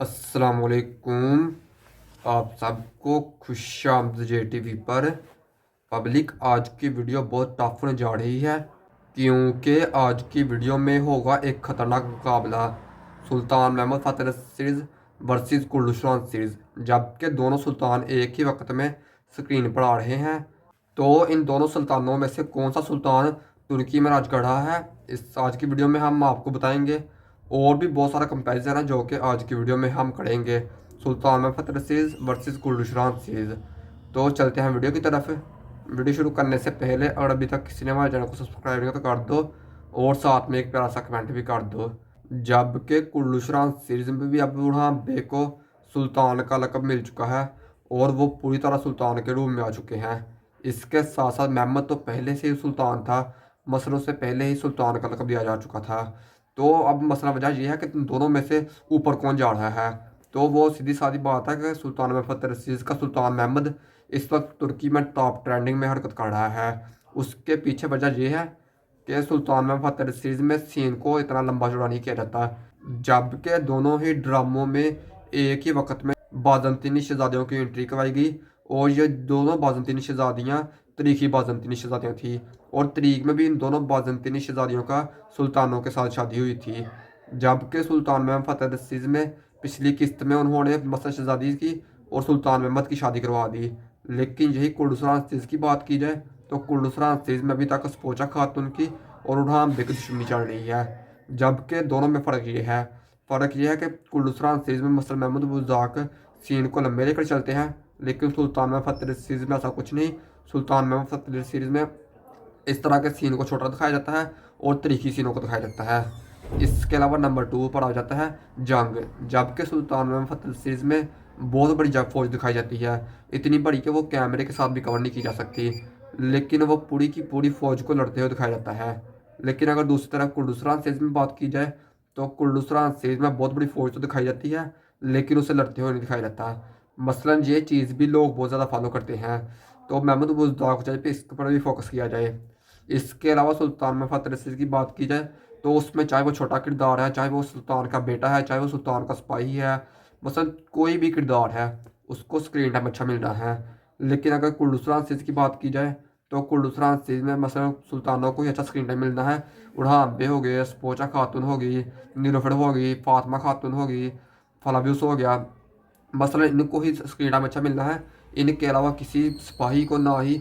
अस्सलामुअलैकुम। आप सबको खुशामद JTV पर। पब्लिक, आज की वीडियो बहुत टफ होने जा रही है क्योंकि आज की वीडियो में होगा एक ख़तरनाक मुकाबला। सुल्तान महमूद फ़तेह सीरीज़ वर्सेस कुर्डुस्तान सीरीज़, जबकि दोनों सुल्तान एक ही वक्त में स्क्रीन पर आ रहे हैं। तो इन दोनों सुल्तानों में से कौन सा सुल्तान तुर्की में राज कर रहा है, इस आज की वीडियो में हम आपको बताएंगे। और भी बहुत सारा कंपैरिजन है जो कि आज की वीडियो में हम करेंगे, सुल्तान महमूद फ़तेह सीरीज़ वर्सेस कुर्डुस्तान सीरीज़। तो चलते हैं वीडियो की तरफ। वीडियो शुरू करने से पहले अगर अभी तक किसी ने हमारे चैनल को सब्सक्राइब नहीं किया तो कर दो, और साथ में एक प्यारा सा कमेंट भी कर दो। जबकि कुर्डुस्तान सीरीज़ में भी अब बुरहान बे को सुल्तान का लक़ब मिल चुका है और वो पूरी तरह सुल्तान के रूप में आ चुके हैं। इसके साथ साथ महमद तो पहले से ही सुल्तान था, मसलों से पहले ही सुल्तान का लक़ब दिया जा चुका था। तो अब मसला वजह यह है कि दोनों में से ऊपर कौन जा रहा है। तो वो सीधी सादी बात है कि सुल्तान महमूद फ़तेह सीरीज़ का सुल्तान महमद इस वक्त तुर्की में टॉप ट्रेंडिंग में हरकत कर रहा है। उसके पीछे वजह यह है कि सुल्तान महमूद फ़तेह सीरीज़ में सीन को इतना लंबा चौड़ा नहीं किया जाता, जबकि दोनों ही ड्रामों में एक ही वक्त में बाज़ंतीनी शहज़ादियों की एंट्री करवाई गई। और ये दोनों बाज़ंतीनी शहज़ादियाँ तरीकी बाज़ंतीनी शहज़ादियाँ थी, और तरीक में भी इन दोनों बाज़ंतीनी शहज़ादियों का सुल्तानों के साथ शादी हुई थी। जबकि सुल्तान महमूद फ़तेह सीरीज़ में पिछली किस्त में उन्होंने मसद शहज़ादी की और सुल्तान महमद की शादी करवा दी। लेकिन यही कुर्डुस्तान सीरीज़ की बात की जाए तो कुर्डुस्तान सीरीज़ में अभी तक स्पोचा खातून की और उर्हान बेग दुश्मनी चल रही है। जबकि दोनों में फ़र्क ये है कि कुर्डुस्तान सीरीज़ में मसल महमूद बुज़दाक सीन को लंबे लेकर चलते हैं, लेकिन सुल्तान महमूद फ़तेह सीरीज़ में ऐसा कुछ नहीं। सुल्तान महमूद फ़तेह सीरीज़ में इस तरह के सीन को छोटा दिखाया जाता है और तरीकी सीनों को दिखाया जाता है। इसके अलावा नंबर 2 पर आ जाता है जंग। जबकि सुल्तान महमूद फ़तेह सीरीज़ में बहुत बड़ी जंग फौज दिखाई जाती है, इतनी बड़ी कि वो कैमरे के साथ भी कवर नहीं की जा सकती, लेकिन वो पूरी की पूरी फौज को लड़ते हुए दिखाया जाता है। लेकिन अगर दूसरी तरफ कुर्डुस्तान सीरीज़ में बात की जाए तो कुर्डुस्तान सीरीज़ में बहुत बड़ी फौज तो दिखाई जाती है, लेकिन उसे लड़ते हुए नहीं दिखाया जाता। मसलन ये चीज़ भी लोग बहुत ज़्यादा फॉलो करते हैं, तो महमूद बुज़दाक चाहिए पे इसके पर भी फोकस किया जाए। इसके अलावा सुल्तान महमूद फ़तेह सीरीज़ की बात की जाए तो उसमें चाहे वो छोटा किरदार है, चाहे वो सुल्तान का बेटा है, चाहे वो सुल्तान का सिपाही है, मसलन कोई भी किरदार है, उसको स्क्रीन टाइम अच्छा मिल रहा है। लेकिन अगर कुर्डुस्तान सीरीज़ की बात की जाए तो कुर्डुस्तान सीरीज़ में मसलन सुल्तानों को ही अच्छा स्क्रीन टाइम मिलना है। उड़ान बे हो गए, स्पोचा खातून हो गई, नीलोफर हो गई, फातिमा खातून हो गई, फलाब्यूस हो गया, मसलन इनको ही स्क्रीन टाइम अच्छा मिलना है। इनके अलावा किसी सिपाही को ना ही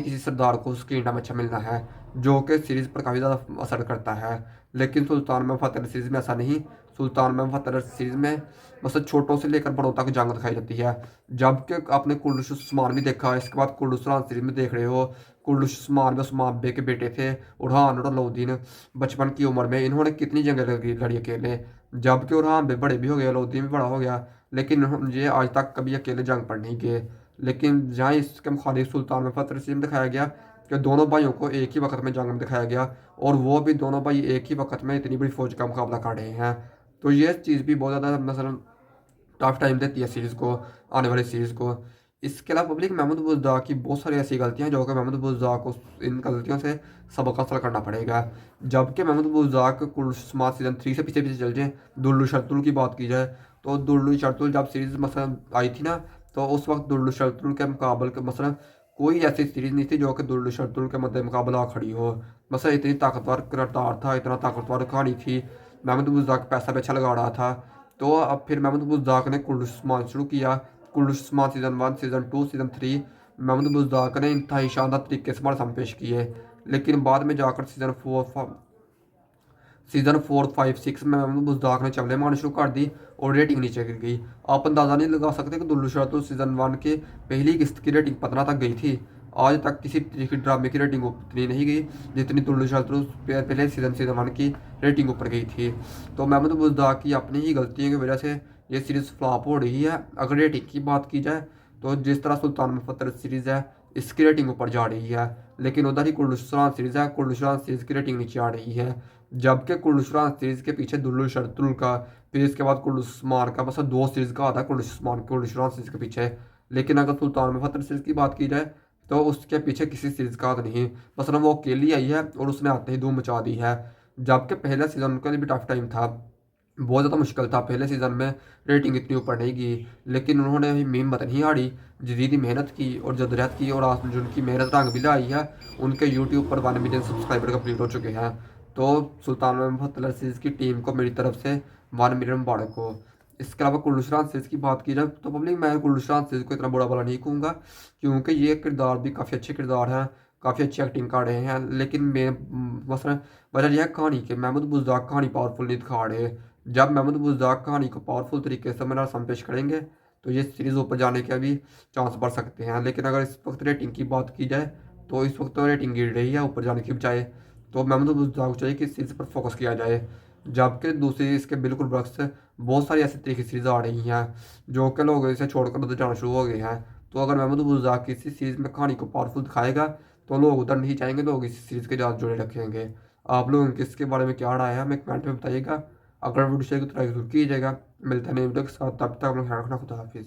किसी सरदार को स्क्रीन टाइम अच्छा मिलना है, जो कि सीरीज़ पर काफ़ी ज़्यादा असर करता है। लेकिन सुल्तान महमूद फ़तेह सीरीज़ में ऐसा नहीं। सुल्तान महमूद फ़तेह सीरीज़ में मतलब छोटों से लेकर बड़ों तक जंग दिखाई जाती है। जबकि आपने कुर्डुस्तान भी देखा, इसके बाद कुर्डुस्तान सीरीज़ में देख रहे हो। कुर्डुस्तान में उस्मान बे के बेटे थे उरहान और अलाउद्दीन, बचपन की उम्र में इन्होंने कितनी जंगें लड़ी अकेले। जबकि उरहान बे बड़े भी हो गए, अलाउद्दीन भी बड़ा हो गया, लेकिन ये आज तक कभी अकेले जंग पर नहीं गए। लेकिन जहाँ इसके मुखालिफ सुल्तान महमूद फ़तेह सीरीज़ में दिखाया गया कि दोनों भाइयों को एक ही वक्त में जंग में दिखाया गया, और वो भी दोनों भाई एक ही वक्त में इतनी बड़ी फौज का मुकाबला कर रहे हैं। तो ये चीज़ भी बहुत ज़्यादा मसलन टफ टाइम देती है सीरीज़ को, आने वाली सीरीज़ को। इसके अलावा पब्लिक, महमूद बुज़दाक की बहुत सारी ऐसी गलतियाँ हैं जो कि महमूद बुज़दाक को इन गलतियों से सबक हासिल करना पड़ेगा। जबकि महमूद बुज़दाक कुर्डुस्तान सीज़न 3 से पीछे पीछे चल जाए, दुर्लु शर्तुल की बात की जाए तो दुर्लु शर्तुल जब सीरीज़ मसलन आई थी ना, तो उस वक्त दुर्लु शर्तुल के मुकाबले के मसलन कोई ऐसी सीरीज़ नहीं थी जो कि दुर्लु शर्तुल के मद्दे मुकाबला खड़ी हो। मसलन इतनी ताकतवर किरदार था, इतना ताकतवर कहानी थी, महमूद बुज़दाक पैसा भी अच्छा लगा रहा था। तो अब फिर महमूद बुज़दाक ने कुर्डुस्तान शुरू किया। कुर्डुस्तान सीज़न 1, सीज़न 2, सीज़न 3 महमूद बुज़दाक ने इंतहाई शानदार तरीके से हमारे सामने पेश किए। लेकिन बाद में जाकर सीज़न 4, 5, 6 में महमूद बुज़दाक ने चवले मारनी शुरू कर दी और रेटिंग नीचे गिर गई। आप अंदाज़ा नहीं लगा सकते कि दुल्लू शर्तुल सीज़न 1 के पहली किस्त की रेटिंग 15 तक गई थी। आज तक किसी तरीके ड्रामे की रेटिंग उतनी नहीं गई जितनी दुल्लू शर्तुल पहले सीज़न 1 की रेटिंग ऊपर गई थी। तो महमूद बुज़दाक की अपनी ही गलतियों की वजह से ये सीरीज़ फ्लॉप हो रही है। अगर रेटिंग की बात की जाए तो जिस तरह सुल्तान महमूद फ़तेह सीरीज़ है, इसकी रेटिंग ऊपर जा रही है, लेकिन उधर ही कुर्डुस्तान सीरीज़ है, कुर्डुस्तान सीरीज़ की रेटिंग नीचे आ रही है। जबकि कुर्डुस्तान सीरीज़ के पीछे दुल्लु शर्तुल का, फिर इसके बाद कुर्डुस्तान का, बस 2 सीरीज़ का आता है कुर्डुस्तान सीरीज़ के पीछे। लेकिन अगर सुल्तान महमूद फ़तेह सीरीज़ की बात की जाए तो उसके पीछे किसी सीरीज़ का हाथ नहीं, बस वो अकेली आई है और उसने आते ही धूम मचा दी है। जबकि पहला सीज़न उनके लिए भी टफ टाइम था, बहुत ज़्यादा मुश्किल था। पहले सीज़न में रेटिंग इतनी ऊपर नहीं गई, लेकिन उन्होंने हिम्मत नहीं हारी, जदीद मेहनत की और जदोजहद की, और आज जो उनकी मेहनत रंग भी लाई है। उनके यूट्यूब पर 1 मिलियन सब्सक्राइबर कंप्लीट हो चुके हैं। तो सुल्तान मोहम्मद फतेह सीरीज़ की टीम को मेरी तरफ से 1 मिलियन मुबारक हो। इसके अलावा कुल्लूशरान सीरीज़ की बात की जाए तो पब्लिक, मैं कुल्लूशरान सीरीज़ को इतना बुरा भला नहीं कहूँगा, क्योंकि ये किरदार भी काफ़ी अच्छे किरदार हैं, काफ़ी अच्छी एक्टिंग कर रहे हैं। लेकिन मैं मसला वजह यह है कहानी के, महमूद बुज़दाक कहानी पावरफुल नहीं दिखा रहे। जब महमूद बुज़दाक कहानी को पावरफुल तरीके से मेरा सामने पेश करेंगे तो ये सीरीज़ ऊपर जाने के भी चांस बढ़ सकते हैं। लेकिन अगर इस वक्त रेटिंग की बात की जाए तो इस वक्त तो रेटिंग गिर रही है ऊपर जाने की बजाय। तो महमूद बुज़दाक को चाहिए कि इस सीरीज़ पर फोकस किया जाए। जबकि दूसरी इसके बिल्कुल बरक्स बहुत सारी ऐसी तरीके की सीरीज़ आ रही हैं जो कि लोग इसे छोड़कर उधर जाना शुरू हो गए हैं। तो अगर महमूद बुज़दाक किसी सीरीज़ में कहानी को पावरफुल दिखाएगा तो लोग उधर नहीं जाएंगे, लोग इस सीरीज़ के साथ जुड़े रखेंगे। आप लोगों की इसके बारे में क्या राय है, हमें कमेंट में बताइएगा। अगर वीडियो चाहिए तो लाइक जरूर कीजिएगा। मिलते हैं नई वीडियो के साथ, तब तक अपना ख्याल रखना। खुदा हाफिज़।